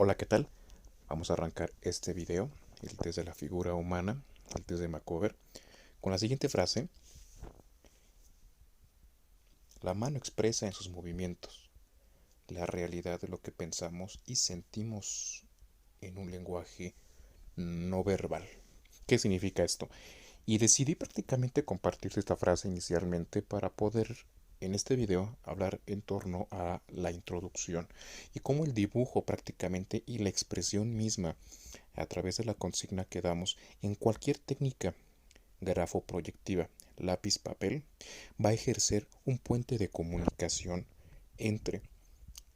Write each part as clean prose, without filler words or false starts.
Hola, ¿qué tal? Vamos a arrancar este video, el test de la figura humana, el test de Macover, con la siguiente frase: la mano expresa en sus movimientos la realidad de lo que pensamos y sentimos en un lenguaje no verbal. ¿Qué significa esto? Y decidí prácticamente compartir esta frase inicialmente para poder en este video hablar en torno a la introducción y cómo el dibujo prácticamente y la expresión misma a través de la consigna que damos en cualquier técnica grafoproyectiva, lápiz, papel, va a ejercer un puente de comunicación entre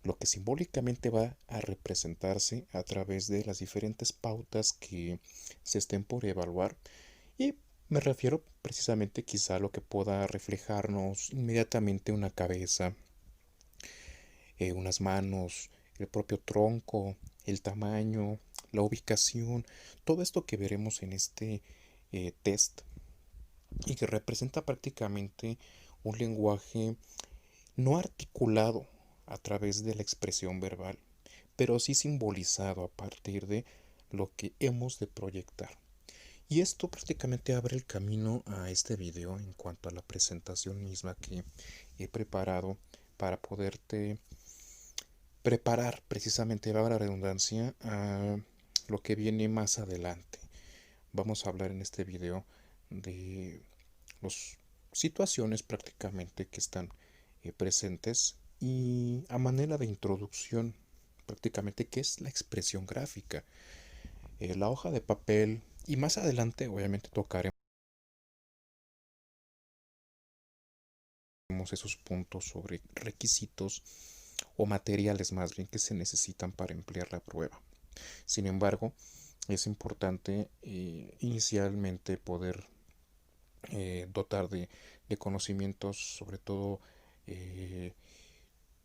lo que simbólicamente va a representarse a través de las diferentes pautas que se estén por evaluar, y me refiero precisamente quizá a lo que pueda reflejarnos inmediatamente una cabeza, unas manos, el propio tronco, el tamaño, la ubicación, todo esto que veremos en este test y que representa prácticamente un lenguaje no articulado a través de la expresión verbal, pero sí simbolizado a partir de lo que hemos de proyectar. Y esto prácticamente abre el camino a este video en cuanto a la presentación misma que he preparado para poderte preparar precisamente, va la redundancia, a lo que viene más adelante. Vamos a hablar en este video de las situaciones prácticamente que están presentes, y a manera de introducción prácticamente qué es la expresión gráfica, la hoja de papel, y más adelante obviamente tocaremos esos puntos sobre requisitos o materiales más bien que se necesitan para emplear la prueba. Sin embargo, es importante inicialmente poder dotar de conocimientos, sobre todo eh,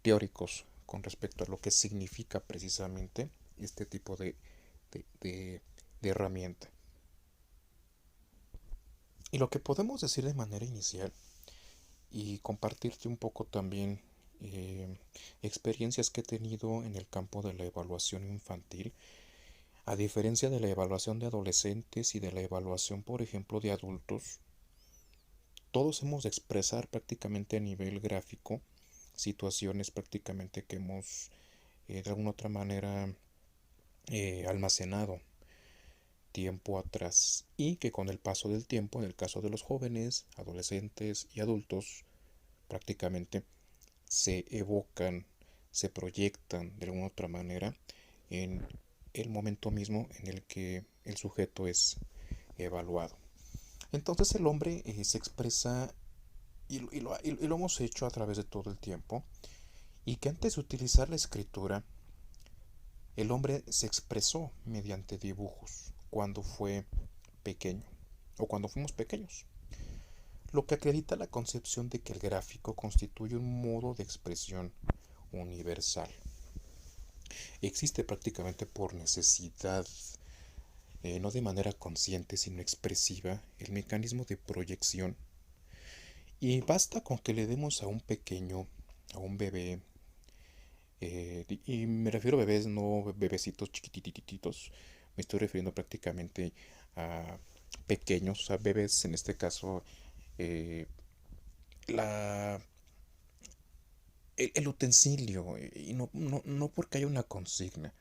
teóricos, con respecto a lo que significa precisamente este tipo de, de, de herramienta. Y lo que podemos decir de manera inicial y compartirte un poco también experiencias que he tenido en el campo de la evaluación infantil, a diferencia de la evaluación de adolescentes y de la evaluación, por ejemplo, de adultos. Todos hemos de expresar prácticamente a nivel gráfico situaciones prácticamente que hemos de alguna otra manera almacenado tiempo atrás, y que con el paso del tiempo, en el caso de los jóvenes, adolescentes y adultos, prácticamente se evocan, se proyectan de alguna otra manera en el momento mismo en el que el sujeto es evaluado. Entonces el hombre se expresa, y lo hemos hecho a través de todo el tiempo, y que antes de utilizar la escritura, el hombre se expresó mediante dibujos cuando fue pequeño o cuando fuimos pequeños, lo que acredita la concepción de que el gráfico constituye un modo de expresión universal. Existe prácticamente por necesidad, no de manera consciente sino expresiva, el mecanismo de proyección, y basta con que le demos a un pequeño, a un bebé, y me refiero a bebés, no bebecitos chiquitititos, me estoy refiriendo prácticamente a pequeños, a bebés en este caso, eh, la, el utensilio, y no porque haya una consigna.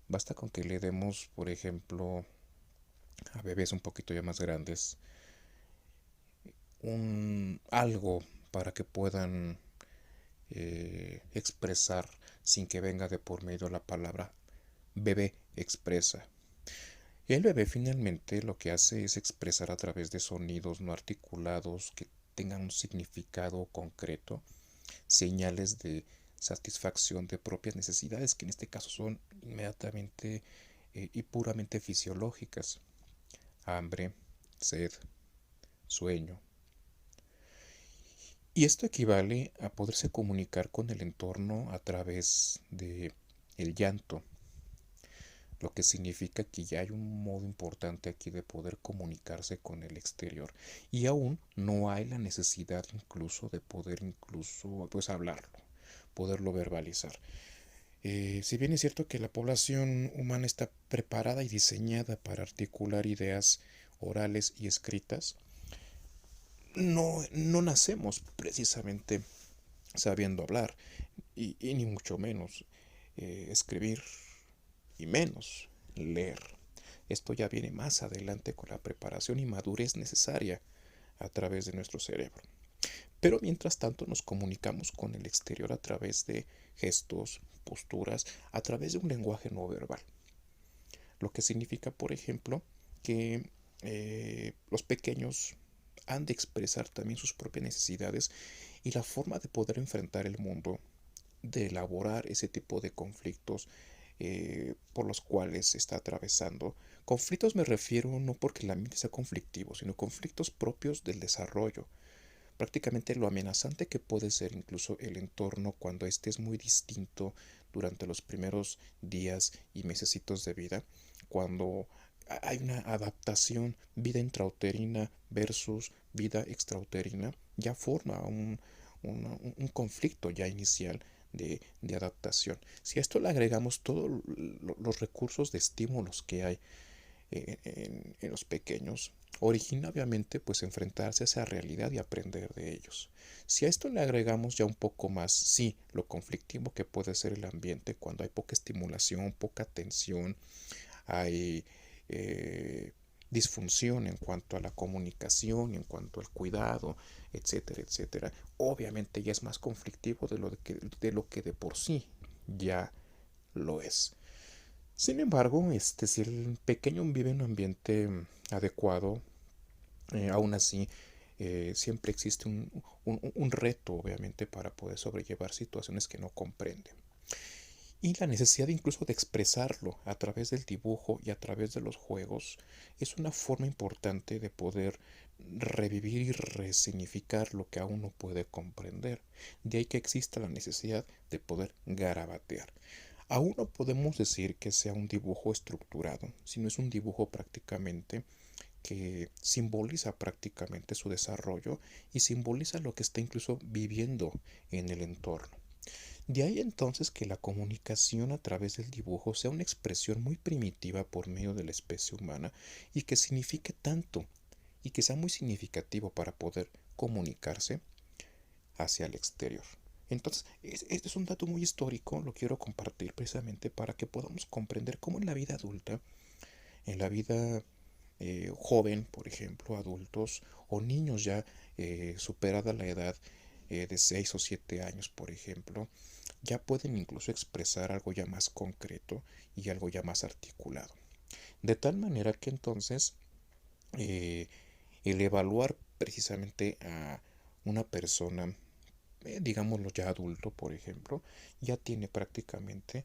Basta con que le demos, por ejemplo, a bebés un poquito ya más grandes, un algo para que puedan expresar sin que venga de por medio la palabra bebé expresa. El bebé finalmente lo que hace es expresar a través de sonidos no articulados que tengan un significado concreto, señales de satisfacción de propias necesidades, que en este caso son inmediatamente y puramente fisiológicas: hambre, sed, sueño. Y esto equivale a poderse comunicar con el entorno a través de el llanto, lo que significa que ya hay un modo importante aquí de poder comunicarse con el exterior, y aún no hay la necesidad incluso de poder incluso pues hablarlo, poderlo verbalizar. Si bien es cierto que la población humana está preparada y diseñada para articular ideas orales y escritas, no nacemos precisamente sabiendo hablar y ni mucho menos escribir y menos leer. Esto ya viene más adelante con la preparación y madurez necesaria a través de nuestro cerebro. Pero mientras tanto nos comunicamos con el exterior a través de gestos, posturas, a través de un lenguaje no verbal. Lo que significa, por ejemplo, que los pequeños han de expresar también sus propias necesidades y la forma de poder enfrentar el mundo, de elaborar ese tipo de conflictos por los cuales se está atravesando. Conflictos me refiero no porque el ambiente sea conflictivo, sino conflictos propios del desarrollo. Prácticamente lo amenazante que puede ser incluso el entorno cuando este es muy distinto durante los primeros días y mesecitos de vida, cuando hay una adaptación vida intrauterina versus vida extrauterina, ya forma un conflicto ya inicial de adaptación. Si a esto le agregamos todos los recursos de estímulos que hay en los pequeños, origina obviamente pues enfrentarse a esa realidad y aprender de ellos. Si a esto le agregamos ya un poco más, sí, lo conflictivo que puede ser el ambiente cuando hay poca estimulación, poca atención, hay disfunción en cuanto a la comunicación, en cuanto al cuidado, etcétera, etcétera. Obviamente ya es más conflictivo de lo que de por sí ya lo es. Sin embargo, si el pequeño vive en un ambiente adecuado, aún así siempre existe un reto, obviamente, para poder sobrellevar situaciones que no comprende. Y la necesidad incluso de expresarlo a través del dibujo y a través de los juegos es una forma importante de poder revivir y resignificar lo que aún no puede comprender. De ahí que exista la necesidad de poder garabatear. Aún no podemos decir que sea un dibujo estructurado, sino es un dibujo prácticamente que simboliza prácticamente su desarrollo y simboliza lo que está incluso viviendo en el entorno. De ahí entonces que la comunicación a través del dibujo sea una expresión muy primitiva por medio de la especie humana y que signifique tanto y que sea muy significativo para poder comunicarse hacia el exterior. Entonces, este es un dato muy histórico, lo quiero compartir precisamente para que podamos comprender cómo en la vida adulta, en la vida joven, por ejemplo, adultos o niños ya superada la edad de 6 o 7 años, por ejemplo, ya pueden incluso expresar algo ya más concreto y algo ya más articulado. De tal manera que entonces eh, el evaluar precisamente a una persona, digámoslo ya adulto, por ejemplo, ya tiene prácticamente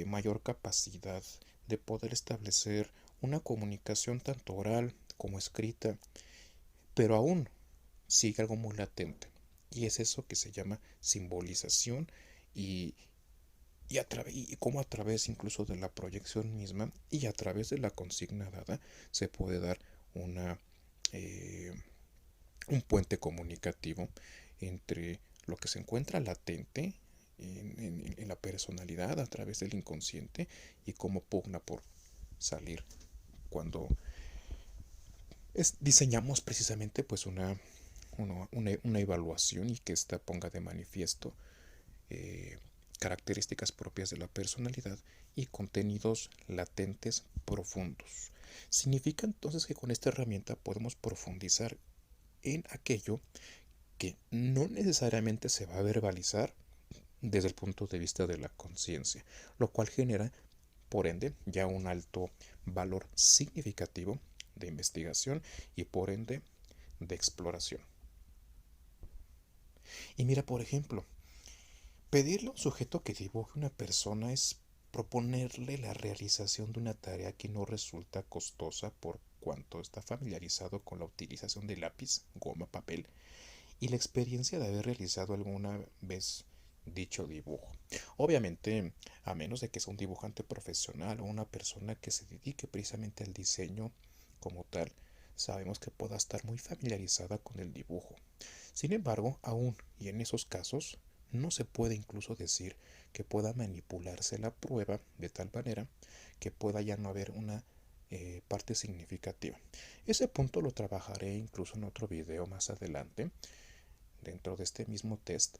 mayor capacidad de poder establecer una comunicación tanto oral como escrita, pero aún sigue algo muy latente. Y es eso que se llama simbolización y, y cómo a través incluso de la proyección misma y a través de la consigna dada se puede dar una, eh, un puente comunicativo entre lo que se encuentra latente en la personalidad a través del inconsciente y cómo pugna por salir cuando diseñamos precisamente pues una evaluación y que ésta ponga de manifiesto eh, características propias de la personalidad y contenidos latentes profundos. Significa entonces que con esta herramienta podemos profundizar en aquello que no necesariamente se va a verbalizar desde el punto de vista de la conciencia, lo cual genera, por ende, ya un alto valor significativo de investigación y por ende de exploración. Y mira, por ejemplo, pedirle a un sujeto que dibuje una persona es proponerle la realización de una tarea que no resulta costosa por cuanto está familiarizado con la utilización de lápiz, goma, papel y la experiencia de haber realizado alguna vez dicho dibujo. Obviamente, a menos de que sea un dibujante profesional o una persona que se dedique precisamente al diseño como tal, sabemos que pueda estar muy familiarizada con el dibujo. Sin embargo, aún y en esos casos, No se puede incluso decir que pueda manipularse la prueba de tal manera que pueda ya no haber una parte significativa. Ese punto lo trabajaré incluso en otro video más adelante, dentro de este mismo test,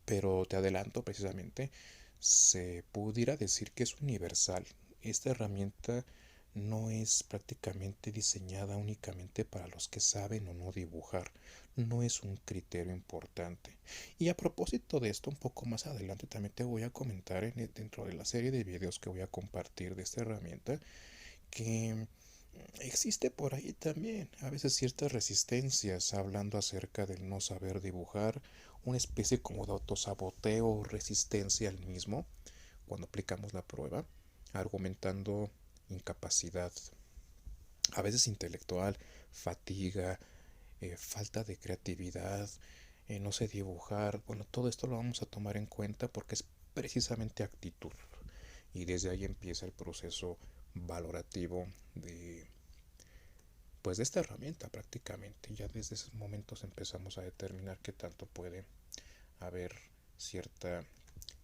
pero te adelanto precisamente, se pudiera decir que es universal. Esta herramienta no es prácticamente diseñada únicamente para los que saben o no dibujar, no es un criterio importante. Y a propósito de esto, un poco más adelante también te voy a comentar dentro de la serie de videos que voy a compartir de esta herramienta, que existe por ahí también a veces ciertas resistencias hablando acerca del no saber dibujar, una especie como de autosaboteo o resistencia al mismo cuando aplicamos la prueba, argumentando incapacidad, a veces intelectual, fatiga, falta de creatividad, no sé dibujar. Bueno, todo esto lo vamos a tomar en cuenta porque es precisamente actitud. Y desde ahí empieza el proceso valorativo de esta herramienta prácticamente. Ya desde esos momentos empezamos a determinar qué tanto puede haber cierta,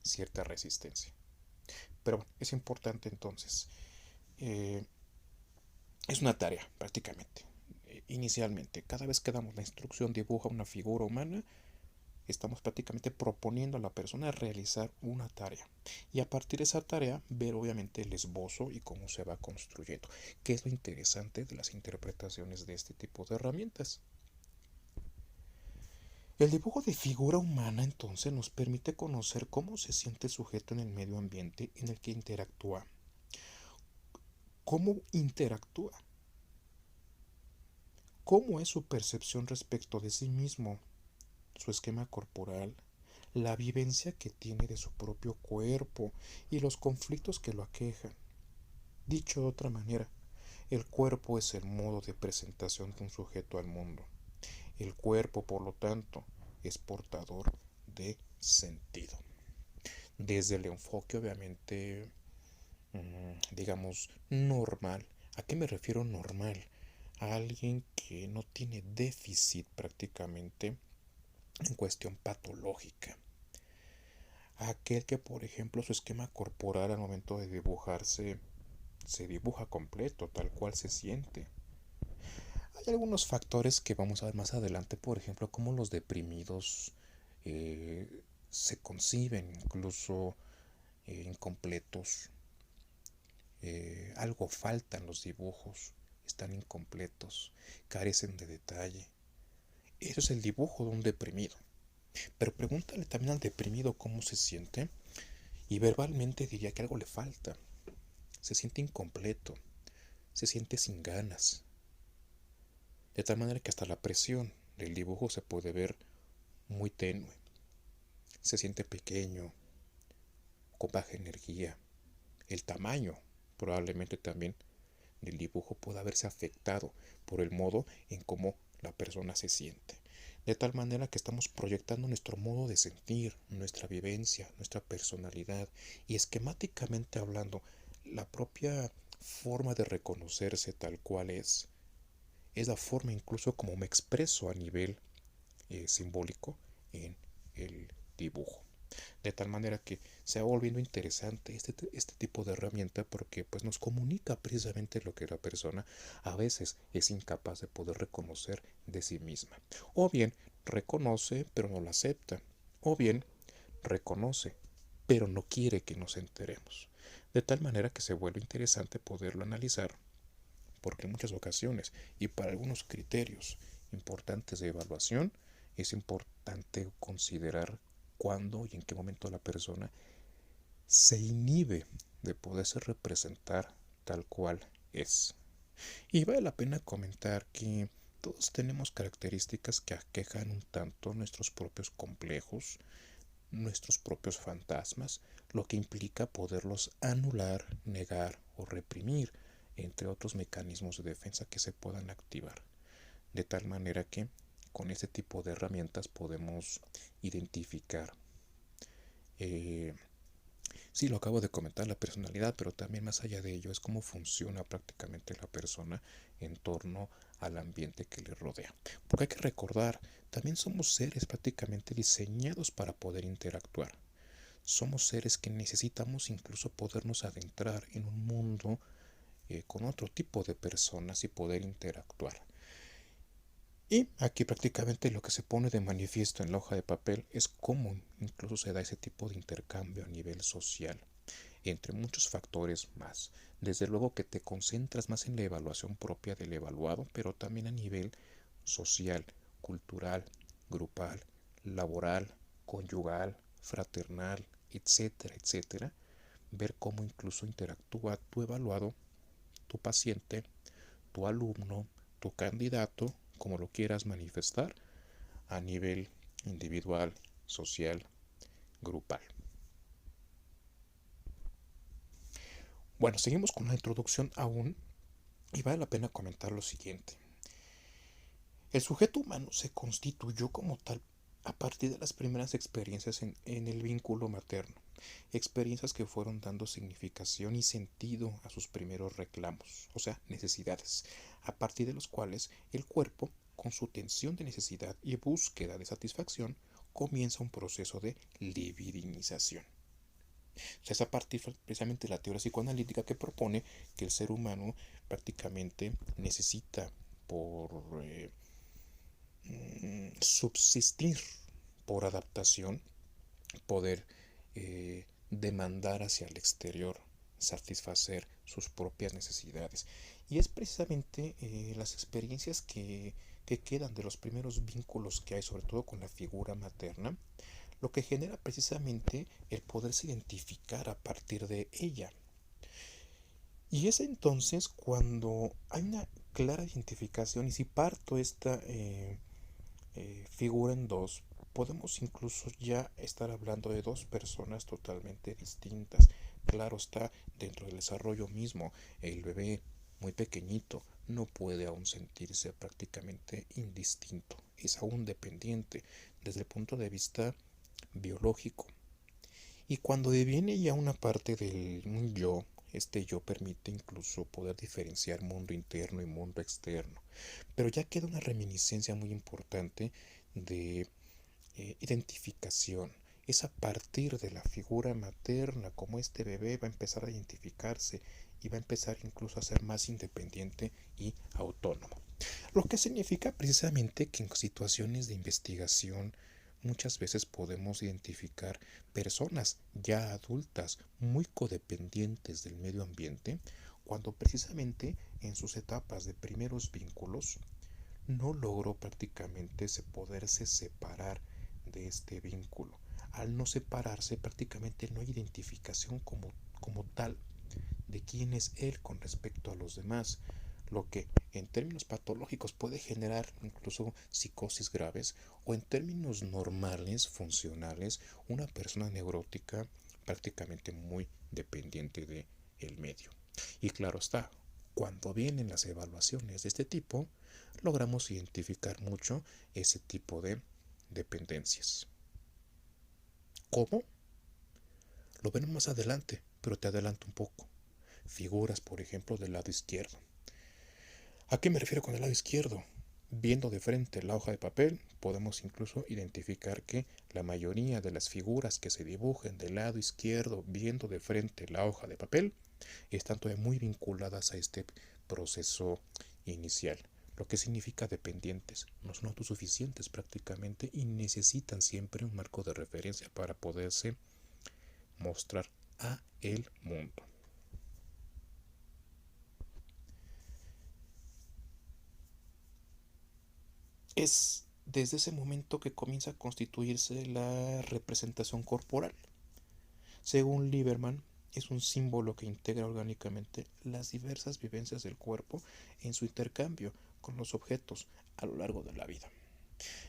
cierta resistencia. Pero bueno, es importante entonces. Eh, es una tarea prácticamente. Inicialmente, cada vez que damos la instrucción dibuja una figura humana, estamos prácticamente proponiendo a la persona realizar una tarea. Y a partir de esa tarea, ver obviamente el esbozo y cómo se va construyendo. ¿Qué es lo interesante de las interpretaciones de este tipo de herramientas? El dibujo de figura humana entonces nos permite conocer cómo se siente el sujeto en el medio ambiente en el que interactúa. ¿Cómo interactúa? ¿Cómo es su percepción respecto de sí mismo? Su esquema corporal, la vivencia que tiene de su propio cuerpo y los conflictos que lo aquejan. Dicho de otra manera, el cuerpo es el modo de presentación de un sujeto al mundo. El cuerpo, por lo tanto, es portador de sentido. Desde el enfoque, obviamente, digamos, normal. ¿A qué me refiero normal? A alguien que no tiene déficit prácticamente en cuestión patológica. Aquel que, por ejemplo, su esquema corporal al momento de dibujarse se dibuja completo, tal cual se siente. Hay algunos factores que vamos a ver más adelante, por ejemplo, cómo los deprimidos eh, se conciben incluso incompletos. Algo falta en los dibujos, están incompletos, carecen de detalle. Eso es el dibujo de un deprimido. Pero pregúntale también al deprimido cómo se siente y verbalmente diría que algo le falta. Se siente incompleto, se siente sin ganas. De tal manera que hasta la presión del dibujo se puede ver muy tenue. Se siente pequeño, con baja energía. El tamaño probablemente también del dibujo pueda verse afectado por el modo en cómo la persona se siente. De tal manera que estamos proyectando nuestro modo de sentir, nuestra vivencia, nuestra personalidad y esquemáticamente hablando, la propia forma de reconocerse tal cual es la forma incluso como me expreso a nivel simbólico en el dibujo. De tal manera que se va volviendo interesante este tipo de herramienta porque pues nos comunica precisamente lo que la persona a veces es incapaz de poder reconocer de sí misma. O bien reconoce pero no la acepta. O bien reconoce pero no quiere que nos enteremos. De tal manera que se vuelve interesante poderlo analizar porque en muchas ocasiones y para algunos criterios importantes de evaluación es importante considerar cuándo y en qué momento la persona se inhibe de poderse representar tal cual es. Y vale la pena comentar que todos tenemos características que aquejan un tanto nuestros propios complejos, nuestros propios fantasmas, lo que implica poderlos anular, negar o reprimir, entre otros mecanismos de defensa que se puedan activar. De tal manera que con este tipo de herramientas podemos identificar, sí, lo acabo de comentar, la personalidad, pero también más allá de ello es cómo funciona prácticamente la persona en torno al ambiente que le rodea. Porque hay que recordar, también somos seres prácticamente diseñados para poder interactuar. Somos seres que necesitamos incluso podernos adentrar en un mundo con otro tipo de personas y poder interactuar. Y aquí prácticamente lo que se pone de manifiesto en la hoja de papel es cómo incluso se da ese tipo de intercambio a nivel social, entre muchos factores más. Desde luego que te concentras más en la evaluación propia del evaluado, pero también a nivel social, cultural, grupal, laboral, conyugal, fraternal, etcétera, etcétera. Ver cómo incluso interactúa tu evaluado, tu paciente, tu alumno, tu candidato, como lo quieras manifestar, a nivel individual, social, grupal. Bueno, seguimos con la introducción aún y vale la pena comentar lo siguiente. El sujeto humano se constituyó como tal a partir de las primeras experiencias en el vínculo materno, experiencias que fueron dando significación y sentido a sus primeros reclamos, o sea, necesidades, a partir de los cuales el cuerpo, con su tensión de necesidad y búsqueda de satisfacción, comienza un proceso de libidinización. O sea, es a partir precisamente de la teoría psicoanalítica que propone que el ser humano prácticamente necesita por subsistir, por adaptación, poder demandar hacia el exterior, satisfacer sus propias necesidades. Y es precisamente las experiencias que quedan de los primeros vínculos que hay, sobre todo con la figura materna, lo que genera precisamente el poderse identificar a partir de ella. Y es entonces cuando hay una clara identificación, y si parto esta figura en dos, podemos incluso ya estar hablando de dos personas totalmente distintas. Claro está, dentro del desarrollo mismo, el bebé muy pequeñito no puede aún sentirse prácticamente indistinto, es aún dependiente desde el punto de vista biológico. Y cuando deviene ya una parte del un yo, este yo permite incluso poder diferenciar mundo interno y mundo externo. Pero ya queda una reminiscencia muy importante de identificación. Es a partir de la figura materna como este bebé va a empezar a identificarse y va a empezar incluso a ser más independiente y autónomo. Lo que significa precisamente que en situaciones de investigación muchas veces podemos identificar personas ya adultas muy codependientes del medio ambiente cuando precisamente en sus etapas de primeros vínculos no logró prácticamente poderse separar de este vínculo. Al no separarse prácticamente no hay identificación como tal de quién es él con respecto a los demás, lo que en términos patológicos puede generar incluso psicosis graves o en términos normales, funcionales, una persona neurótica prácticamente muy dependiente del medio. Y claro está, cuando vienen las evaluaciones de este tipo, logramos identificar mucho ese tipo de dependencias. ¿Cómo? Lo veremos más adelante, pero te adelanto un poco. Figuras, por ejemplo, del lado izquierdo. ¿A qué me refiero con el lado izquierdo? Viendo de frente la hoja de papel, podemos incluso identificar que la mayoría de las figuras que se dibujen del lado izquierdo, viendo de frente la hoja de papel, están todavía muy vinculadas a este proceso inicial, lo que significa dependientes, no son autosuficientes prácticamente y necesitan siempre un marco de referencia para poderse mostrar a el mundo. Es desde ese momento que comienza a constituirse la representación corporal. Según Lieberman, es un símbolo que integra orgánicamente las diversas vivencias del cuerpo en su intercambio con los objetos a lo largo de la vida.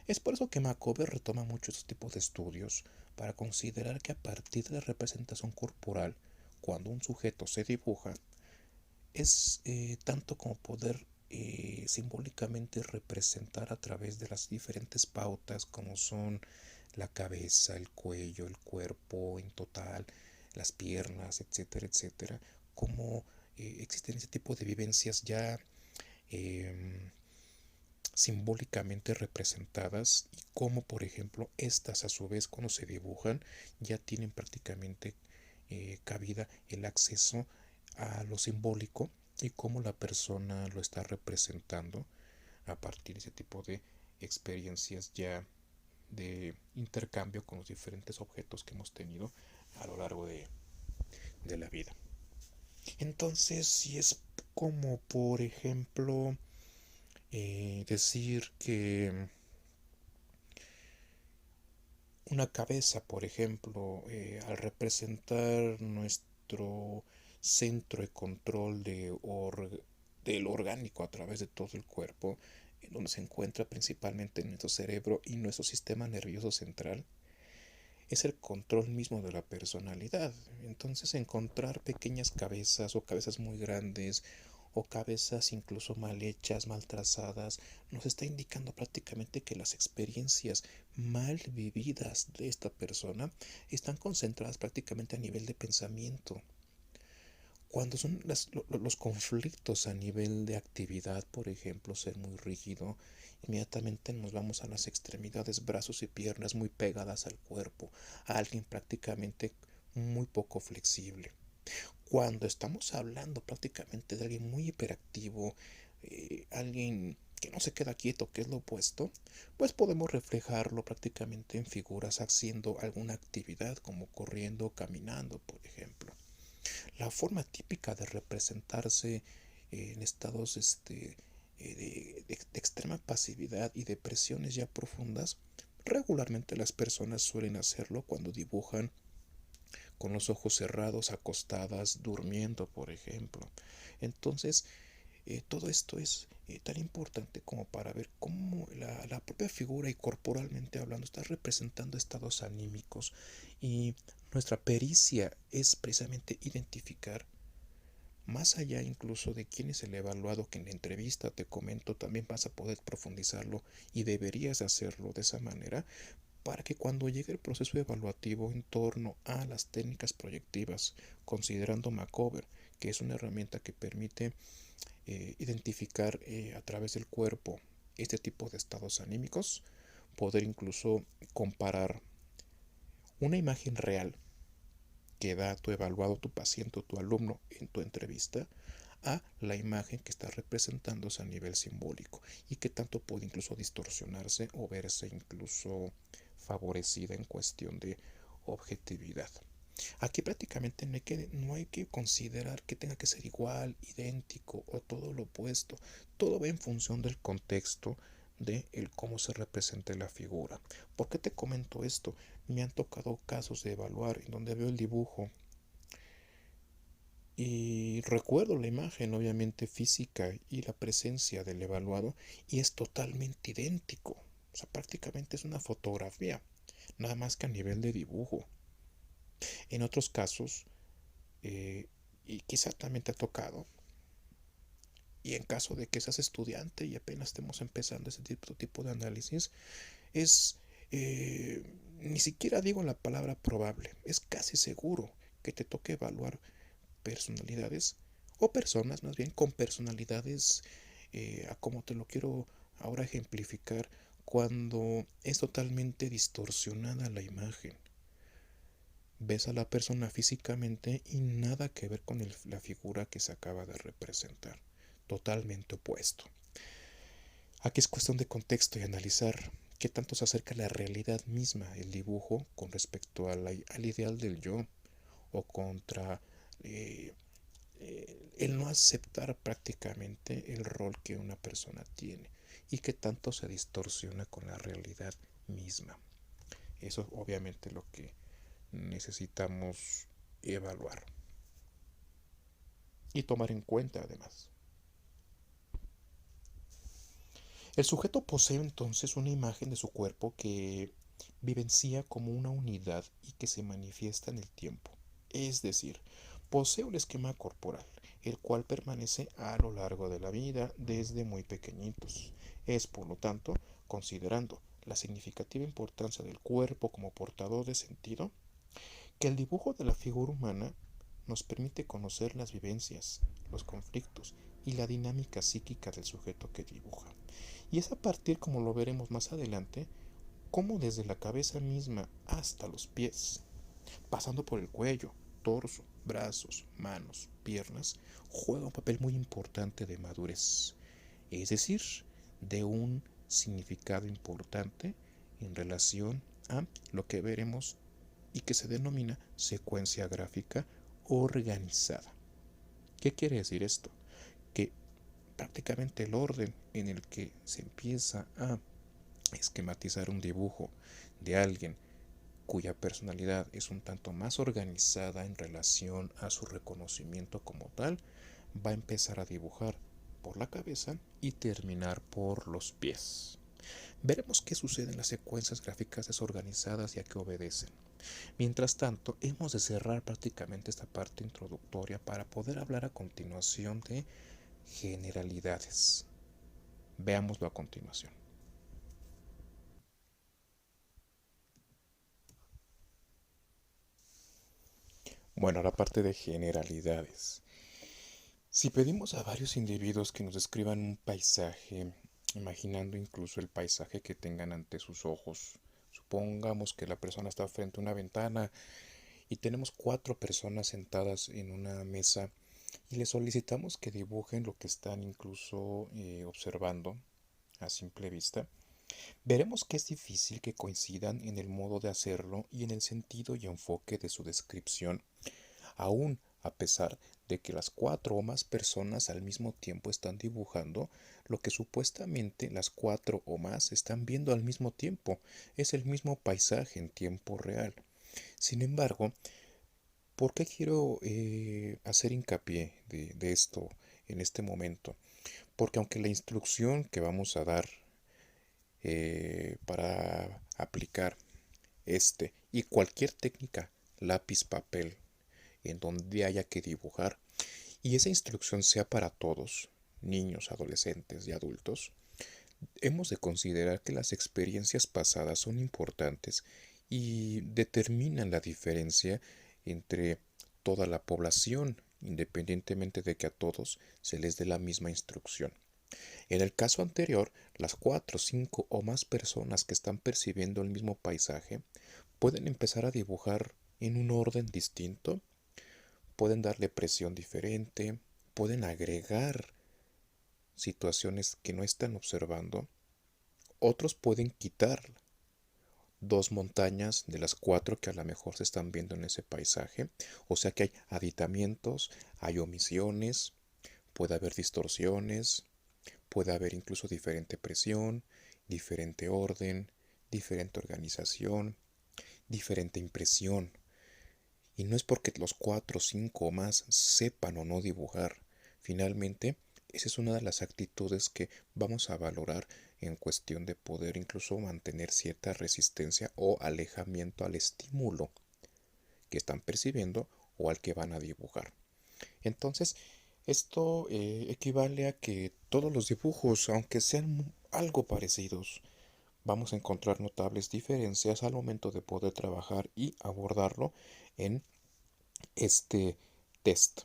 Es por eso que Macover retoma muchos tipos de estudios para considerar que a partir de la representación corporal, cuando un sujeto se dibuja, es tanto como poder simbólicamente representar a través de las diferentes pautas como son la cabeza, el cuello, el cuerpo en total, las piernas, etcétera, etcétera, como existen ese tipo de vivencias ya eh, simbólicamente representadas y cómo, por ejemplo, estas a su vez cuando se dibujan ya tienen prácticamente cabida el acceso a lo simbólico y cómo la persona lo está representando a partir de ese tipo de experiencias ya de intercambio con los diferentes objetos que hemos tenido a lo largo de la vida. Entonces, si es como, por ejemplo, decir que una cabeza, por ejemplo, al representar nuestro centro de control del orgánico a través de todo el cuerpo, en donde se encuentra principalmente en nuestro cerebro y nuestro sistema nervioso central, es el control mismo de la personalidad. Entonces encontrar pequeñas cabezas o cabezas muy grandes o cabezas incluso mal hechas, mal trazadas, nos está indicando prácticamente que las experiencias mal vividas de esta persona están concentradas prácticamente a nivel de pensamiento. Cuando son los conflictos a nivel de actividad, por ejemplo, ser muy rígido, inmediatamente nos vamos a las extremidades, brazos y piernas muy pegadas al cuerpo, a alguien prácticamente muy poco flexible. Cuando estamos hablando prácticamente de alguien muy hiperactivo, alguien que no se queda quieto, que es lo opuesto, pues podemos reflejarlo prácticamente en figuras haciendo alguna actividad como corriendo o caminando, por ejemplo. La forma típica de representarse en estados de extrema pasividad y depresiones ya profundas, regularmente las personas suelen hacerlo cuando dibujan con los ojos cerrados, acostadas, durmiendo, por ejemplo. Entonces, todo esto es tan importante como para ver cómo la propia figura y corporalmente hablando está representando estados anímicos, y nuestra pericia es precisamente identificar más allá incluso de quién es el evaluado, que en la entrevista te comento también vas a poder profundizarlo y deberías hacerlo de esa manera para que cuando llegue el proceso evaluativo en torno a las técnicas proyectivas, considerando Macover, que es una herramienta que permite identificar a través del cuerpo este tipo de estados anímicos, poder incluso comparar una imagen real que da tu evaluado, tu paciente o tu alumno en tu entrevista, a la imagen que está representándose a nivel simbólico y que tanto puede incluso distorsionarse o verse incluso favorecida en cuestión de objetividad. Aquí prácticamente no hay que considerar que tenga que ser igual, idéntico o todo lo opuesto. Todo va en función del contexto de el cómo se represente la figura. ¿Por qué te comento esto? Me han tocado casos de evaluar en donde veo el dibujo y recuerdo la imagen obviamente física y la presencia del evaluado y es totalmente idéntico. O sea, prácticamente es una fotografía, nada más que a nivel de dibujo. En otros casos, y quizá también te ha tocado, y en caso de que seas estudiante y apenas estemos empezando ese tipo de análisis, es, ni siquiera digo la palabra probable, es casi seguro que te toque evaluar personalidades o personas más bien con personalidades, a como te lo quiero ahora ejemplificar, cuando es totalmente distorsionada la imagen. Ves a la persona físicamente y nada que ver con la figura que se acaba de representar. Totalmente opuesto. Aquí es cuestión de contexto y analizar qué tanto se acerca a la realidad misma el dibujo con respecto al ideal del yo, o contra el no aceptar prácticamente el rol que una persona tiene y qué tanto se distorsiona con la realidad misma. Eso es obviamente lo que necesitamos evaluar y tomar en cuenta además. El sujeto posee entonces una imagen de su cuerpo que vivencia como una unidad y que se manifiesta en el tiempo. Es decir, posee un esquema corporal, el cual permanece a lo largo de la vida desde muy pequeñitos. Es, por lo tanto, considerando la significativa importancia del cuerpo como portador de sentido, que el dibujo de la figura humana nos permite conocer las vivencias, los conflictos y la dinámica psíquica del sujeto que dibuja. Y es a partir, como lo veremos más adelante, cómo desde la cabeza misma hasta los pies, pasando por el cuello, torso, brazos, manos, piernas, juega un papel muy importante de madurez, es decir, de un significado importante en relación a lo que veremos y que se denomina secuencia gráfica organizada. ¿Qué quiere decir esto? Que prácticamente el orden en el que se empieza a esquematizar un dibujo de alguien cuya personalidad es un tanto más organizada en relación a su reconocimiento como tal, va a empezar a dibujar por la cabeza y terminar por los pies. Veremos qué sucede en las secuencias gráficas desorganizadas y a qué obedecen. Mientras tanto, hemos de cerrar prácticamente esta parte introductoria para poder hablar a continuación de generalidades. Veámoslo a continuación. Bueno, la parte de generalidades. Si pedimos a varios individuos que nos describan un paisaje, imaginando incluso el paisaje que tengan ante sus ojos, supongamos que la persona está frente a una ventana y tenemos 4 personas sentadas en una mesa y les solicitamos que dibujen lo que están incluso observando a simple vista, veremos que es difícil que coincidan en el modo de hacerlo y en el sentido y enfoque de su descripción, aún a pesar de que las 4 o más personas al mismo tiempo están dibujando lo que supuestamente las 4 o más están viendo al mismo tiempo. Es el mismo paisaje en tiempo real. Sin embargo, ¿por qué quiero hacer hincapié de esto en este momento? Porque aunque la instrucción que vamos a dar para aplicar este y cualquier técnica, lápiz, papel, en donde haya que dibujar, y esa instrucción sea para todos, niños, adolescentes y adultos, hemos de considerar que las experiencias pasadas son importantes y determinan la diferencia entre toda la población, independientemente de que a todos se les dé la misma instrucción. En el caso anterior, las 4, 5 o más personas que están percibiendo el mismo paisaje pueden empezar a dibujar en un orden distinto, pueden darle presión diferente, pueden agregar situaciones que no están observando, otros pueden quitar 2 montañas de las 4 que a lo mejor se están viendo en ese paisaje, o sea que hay aditamientos, hay omisiones, puede haber distorsiones, puede haber incluso diferente presión, diferente orden, diferente organización, diferente impresión. Y no es porque los 4, 5 o más sepan o no dibujar. Finalmente, esa es una de las actitudes que vamos a valorar en cuestión de poder incluso mantener cierta resistencia o alejamiento al estímulo que están percibiendo o al que van a dibujar. Entonces, esto equivale a que todos los dibujos, aunque sean algo parecidos, vamos a encontrar notables diferencias al momento de poder trabajar y abordarlo en este test.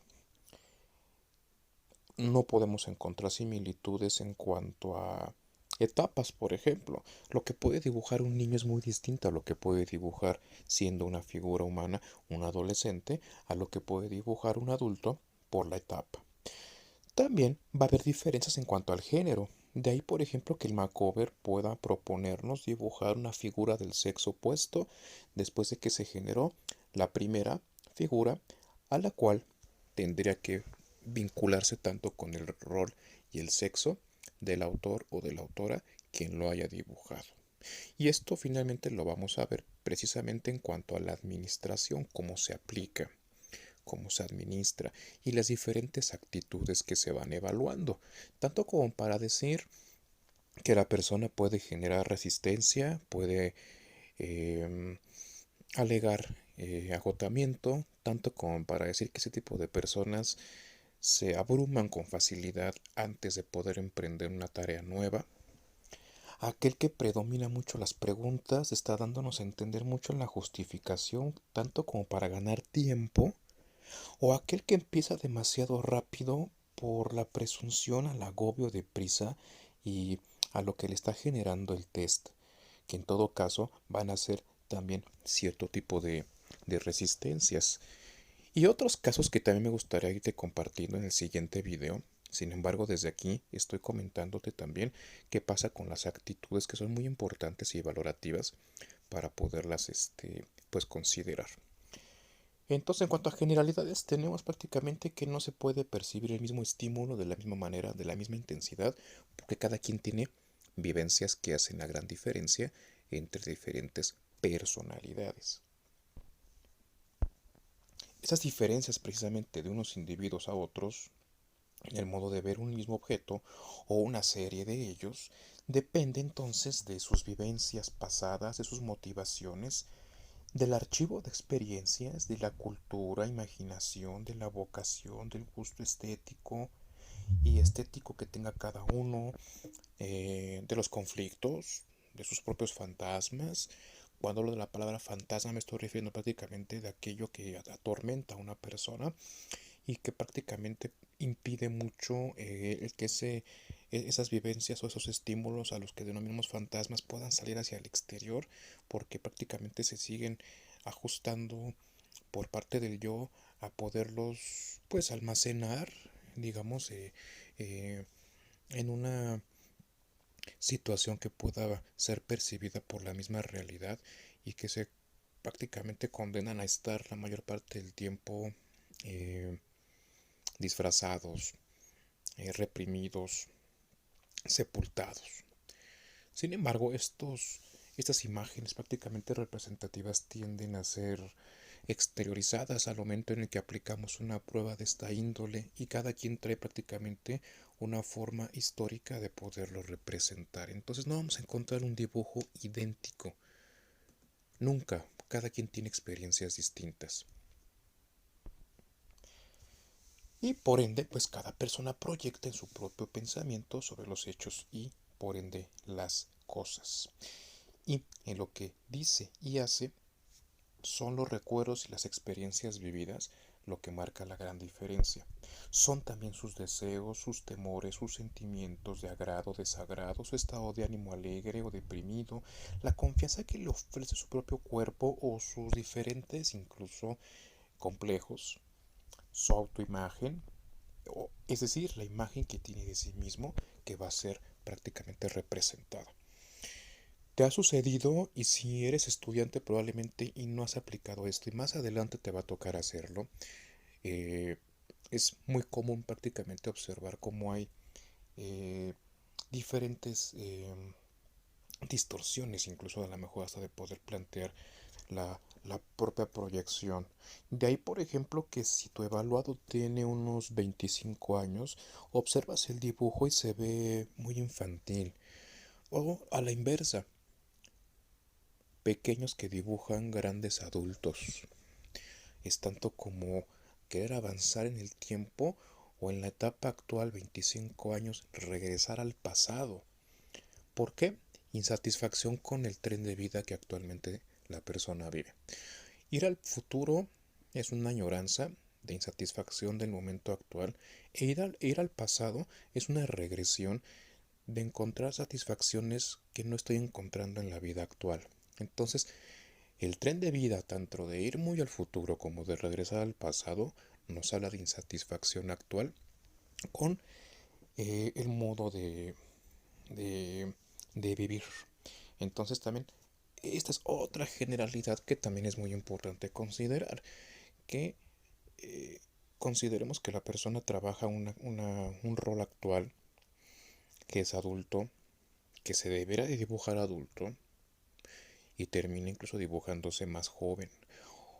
No podemos encontrar similitudes en cuanto a etapas, por ejemplo. Lo que puede dibujar un niño es muy distinto a lo que puede dibujar siendo una figura humana, un adolescente, a lo que puede dibujar un adulto por la etapa. También va a haber diferencias en cuanto al género. De ahí, por ejemplo, que el macover pueda proponernos dibujar una figura del sexo opuesto después de que se generó la primera figura a la cual tendría que vincularse tanto con el rol y el sexo del autor o de la autora quien lo haya dibujado. Y esto finalmente lo vamos a ver precisamente en cuanto a la administración, cómo se aplica, cómo se administra y las diferentes actitudes que se van evaluando, tanto como para decir que la persona puede generar resistencia, puede alegar agotamiento, tanto como para decir que ese tipo de personas se abruman con facilidad antes de poder emprender una tarea nueva. Aquel que predomina mucho las preguntas está dándonos a entender mucho en la justificación, tanto como para ganar tiempo, o aquel que empieza demasiado rápido por la presunción al agobio de prisa y a lo que le está generando el test, que en todo caso van a ser también cierto tipo de resistencias. Y otros casos que también me gustaría irte compartiendo en el siguiente video. Sin embargo, desde aquí estoy comentándote también qué pasa con las actitudes que son muy importantes y valorativas para poderlas pues considerar. Entonces, en cuanto a generalidades, tenemos prácticamente que no se puede percibir el mismo estímulo de la misma manera, de la misma intensidad, porque cada quien tiene vivencias que hacen la gran diferencia entre diferentes personalidades. Esas diferencias precisamente de unos individuos a otros, en el modo de ver un mismo objeto o una serie de ellos, depende entonces de sus vivencias pasadas, de sus motivaciones, del archivo de experiencias, de la cultura, imaginación, de la vocación, del gusto estético y estético que tenga cada uno, de los conflictos, de sus propios fantasmas. Cuando hablo de la palabra fantasma me estoy refiriendo prácticamente de aquello que atormenta a una persona y que prácticamente impide mucho el que esas vivencias o esos estímulos a los que denominamos fantasmas puedan salir hacia el exterior, porque prácticamente se siguen ajustando por parte del yo a poderlos pues almacenar, digamos, eh, en una situación que pueda ser percibida por la misma realidad y que se prácticamente condenan a estar la mayor parte del tiempo eh, disfrazados, reprimidos, sepultados. Sin embargo, estas imágenes prácticamente representativas tienden a ser exteriorizadas al momento en el que aplicamos una prueba de esta índole y cada quien trae prácticamente una forma histórica de poderlo representar. Entonces no vamos a encontrar un dibujo idéntico. Nunca. Cada quien tiene experiencias distintas. Y por ende, pues cada persona proyecta en su propio pensamiento sobre los hechos y por ende las cosas. Y en lo que dice y hace son los recuerdos y las experiencias vividas lo que marca la gran diferencia. Son también sus deseos, sus temores, sus sentimientos de agrado, desagrado, su estado de ánimo alegre o deprimido, la confianza que le ofrece su propio cuerpo o sus diferentes, incluso complejos, su autoimagen, es decir, la imagen que tiene de sí mismo que va a ser prácticamente representada. ¿Te ha sucedido? Y si eres estudiante probablemente y no has aplicado esto y más adelante te va a tocar hacerlo, eh, es muy común prácticamente observar cómo hay eh, diferentes distorsiones, incluso a lo mejor hasta de poder plantear la propia proyección. De ahí, por ejemplo, que si tu evaluado tiene unos 25 años, observas el dibujo y se ve muy infantil. O a la inversa, pequeños que dibujan grandes adultos. Es tanto como querer avanzar en el tiempo o en la etapa actual, 25 años, regresar al pasado. ¿Por qué? Insatisfacción con el tren de vida que actualmente la persona vive. Ir al futuro es una añoranza de insatisfacción del momento actual e ir al pasado es una regresión de encontrar satisfacciones que no estoy encontrando en la vida actual. Entonces, el tren de vida, tanto de ir muy al futuro como de regresar al pasado, nos habla de insatisfacción actual con el modo de, de vivir. Entonces también esta es otra generalidad que también es muy importante considerar, que consideremos que la persona trabaja un rol actual que es adulto, que se deberá de dibujar adulto y termina incluso dibujándose más joven,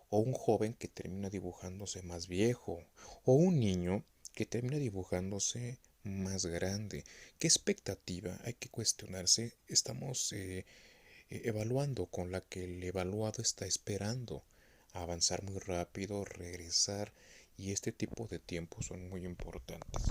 o un joven que termina dibujándose más viejo, o un niño que termina dibujándose más grande. ¿Qué expectativa hay que cuestionarse? Estamos evaluando con la que el evaluado está esperando avanzar muy rápido, regresar, y este tipo de tiempos son muy importantes.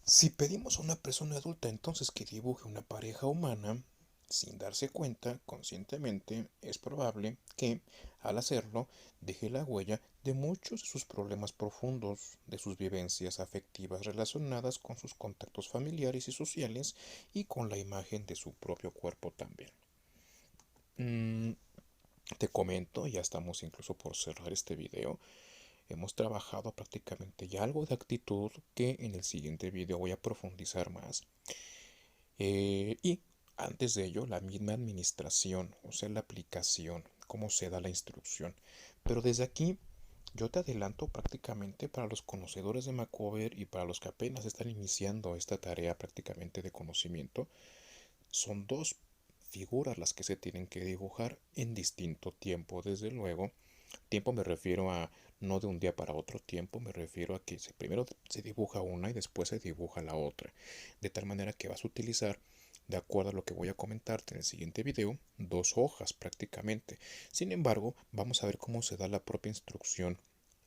Si pedimos a una persona adulta entonces que dibuje una pareja humana, sin darse cuenta conscientemente, es probable que Al hacerlo, dejé la huella de muchos de sus problemas profundos, de sus vivencias afectivas relacionadas con sus contactos familiares y sociales y con la imagen de su propio cuerpo también. Mm, Te comento, ya estamos incluso por cerrar este video. Hemos trabajado prácticamente ya algo de actitud que en el siguiente video voy a profundizar más. Y antes de ello, la misma administración, o sea, la aplicación, cómo se da la instrucción. Pero desde aquí, yo te adelanto prácticamente para los conocedores de Macover y para los que apenas están iniciando esta tarea prácticamente de conocimiento, son dos figuras las que se tienen que dibujar en distinto tiempo, desde luego. Tiempo me refiero a no de un día para otro tiempo, me refiero a que primero se dibuja una y después se dibuja la otra. De tal manera que vas a utilizar, de acuerdo a lo que voy a comentarte en el siguiente video, dos hojas prácticamente. Sin embargo, vamos a ver cómo se da la propia instrucción,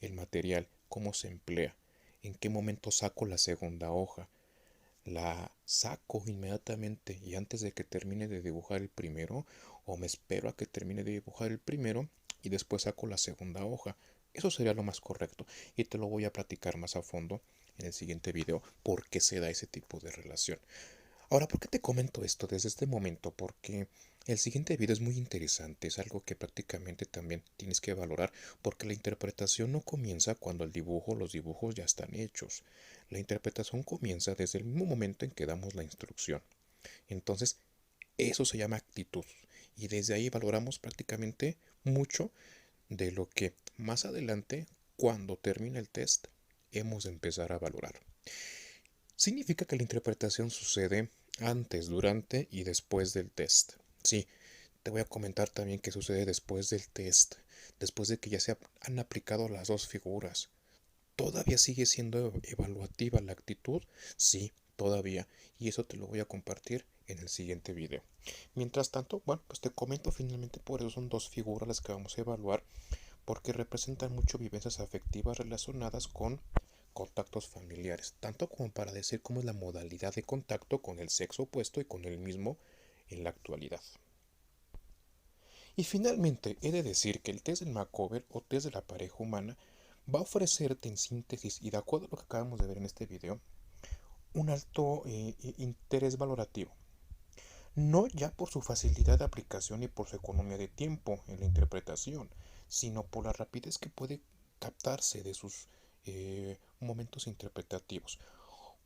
el material, cómo se emplea, en qué momento saco la segunda hoja. La saco inmediatamente y antes de que termine de dibujar el primero, o me espero a que termine de dibujar el primero y después saco la segunda hoja. Eso sería lo más correcto y te lo voy a platicar más a fondo en el siguiente video por qué se da ese tipo de relación. Ahora, ¿por qué te comento esto desde este momento? Porque el siguiente video es muy interesante, es algo que prácticamente también tienes que valorar, porque la interpretación no comienza cuando los dibujos ya están hechos. La interpretación comienza desde el mismo momento en que damos la instrucción. Entonces, eso se llama actitud. Y desde ahí valoramos prácticamente mucho de lo que más adelante, cuando termine el test, hemos de empezar a valorar. Significa que la interpretación sucede antes, durante y después del test. Sí, te voy a comentar también qué sucede después del test, después de que ya se han aplicado las dos figuras. ¿Todavía sigue siendo evaluativa la actitud? Sí, todavía. Y eso te lo voy a compartir en el siguiente video. Mientras tanto, bueno, pues te comento finalmente por eso son dos figuras las que vamos a evaluar, porque representan mucho vivencias afectivas relacionadas con contactos familiares, tanto como para decir cómo es la modalidad de contacto con el sexo opuesto y con el mismo en la actualidad. Y finalmente, he de decir que el test del Macover o test de la pareja humana va a ofrecerte en síntesis y de acuerdo a lo que acabamos de ver en este video, un alto interés valorativo. No ya por su facilidad de aplicación y por su economía de tiempo en la interpretación, sino por la rapidez que puede captarse de sus momentos interpretativos.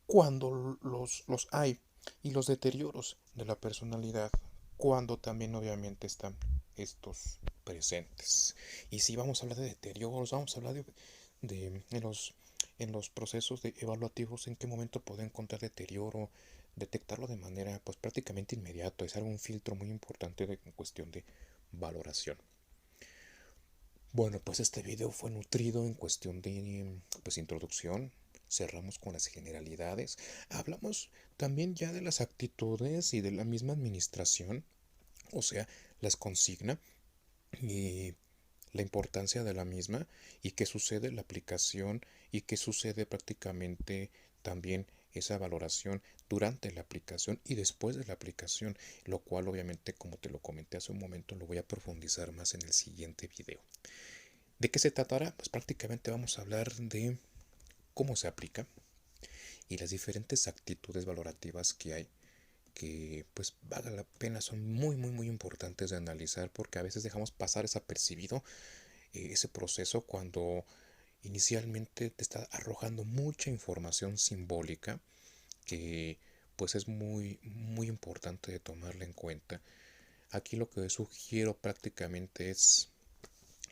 Cuando los hay y los deterioros de la personalidad, cuando también obviamente están estos presentes. Y si vamos a hablar de deterioros, vamos a hablar en los procesos de evaluativos, en qué momento puede encontrar deterioro, detectarlo de manera pues prácticamente inmediata, es algún filtro muy importante en cuestión de valoración. Bueno, pues este video fue nutrido en cuestión de pues introducción. Cerramos con las generalidades. Hablamos también ya de las actitudes y de la misma administración, o sea, las consigna y la importancia de la misma y qué sucede en la aplicación y qué sucede prácticamente también esa valoración durante la aplicación y después de la aplicación, lo cual obviamente como te lo comenté hace un momento lo voy a profundizar más en el siguiente video. ¿De qué se tratará? Pues prácticamente vamos a hablar de cómo se aplica y las diferentes actitudes valorativas que hay que pues valga la pena, son muy importantes de analizar porque a veces dejamos pasar desapercibido ese proceso cuando inicialmente te está arrojando mucha información simbólica que pues es muy importante de tomarla en cuenta. Aquí lo que sugiero prácticamente es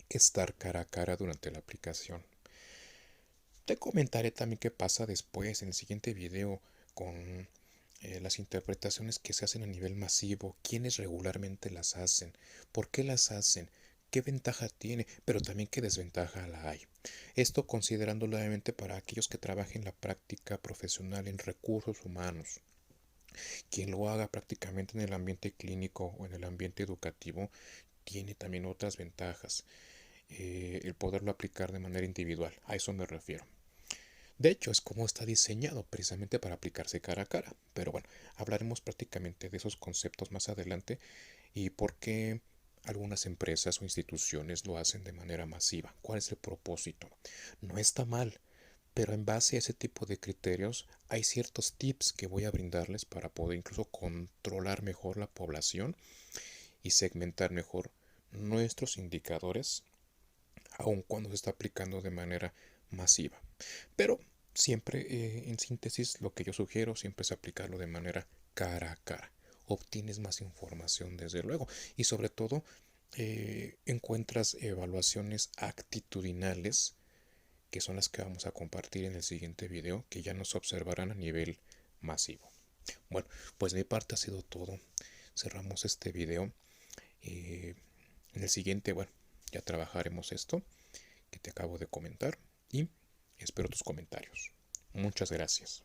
estar cara a cara durante la aplicación. Te comentaré también qué pasa después en el siguiente video con las interpretaciones que se hacen a nivel masivo, quiénes regularmente las hacen, por qué las hacen, qué ventaja tiene, pero también qué desventaja la hay. Esto considerándolo obviamente para aquellos que trabajen la práctica profesional en recursos humanos. Quien lo haga prácticamente en el ambiente clínico o en el ambiente educativo tiene también otras ventajas. El poderlo aplicar de manera individual, a eso me refiero. De hecho, es como está diseñado precisamente para aplicarse cara a cara. Pero bueno, hablaremos prácticamente de esos conceptos más adelante y por qué algunas empresas o instituciones lo hacen de manera masiva. ¿Cuál es el propósito? No está mal, pero en base a ese tipo de criterios hay ciertos tips que voy a brindarles para poder incluso controlar mejor la población y segmentar mejor nuestros indicadores, aun cuando se está aplicando de manera masiva. Pero siempre, en síntesis, lo que yo sugiero siempre es aplicarlo de manera cara a cara. Obtienes más información desde luego y sobre todo encuentras evaluaciones actitudinales que son las que vamos a compartir en el siguiente video, que ya nos observarán a nivel masivo. Bueno, pues de mi parte ha sido todo. Cerramos este video. En el siguiente, bueno, ya trabajaremos esto que te acabo de comentar y espero tus comentarios. Muchas gracias.